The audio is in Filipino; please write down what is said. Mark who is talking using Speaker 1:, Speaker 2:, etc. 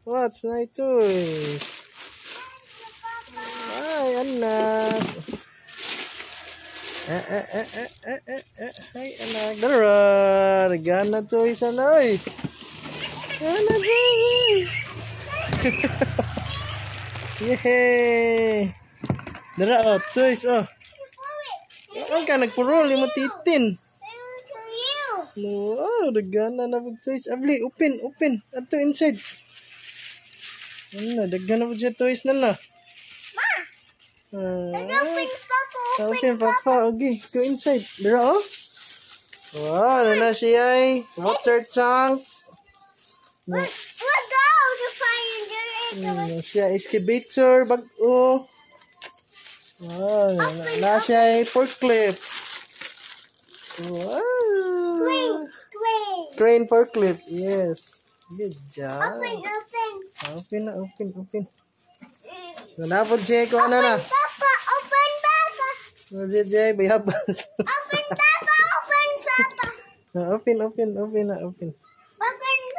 Speaker 1: What's my toys? Ay, anak. Ay, anak. Dara. Regana toys, anoy. Gana toys. Yehey. Dara, oh. Toys, oh. Ang ka nagpurol, yung titin. No, oh, regana na po toys. Abli, open. Ato inside. Ano, daghan na po siya toys na na. Open, Papa. Okay, go inside. Dara, oh. Wow, na siya ay water tank.
Speaker 2: Let's go to find
Speaker 1: siya excavator, bag-o. Wow, na siya ay forklift. Wow. Crane forklift, yes. Good job. Open. Nanapod siya kung ano na.
Speaker 2: Papa, open, Papa.
Speaker 1: Masih jay, bayabas.
Speaker 2: Open, Papa.
Speaker 1: Open.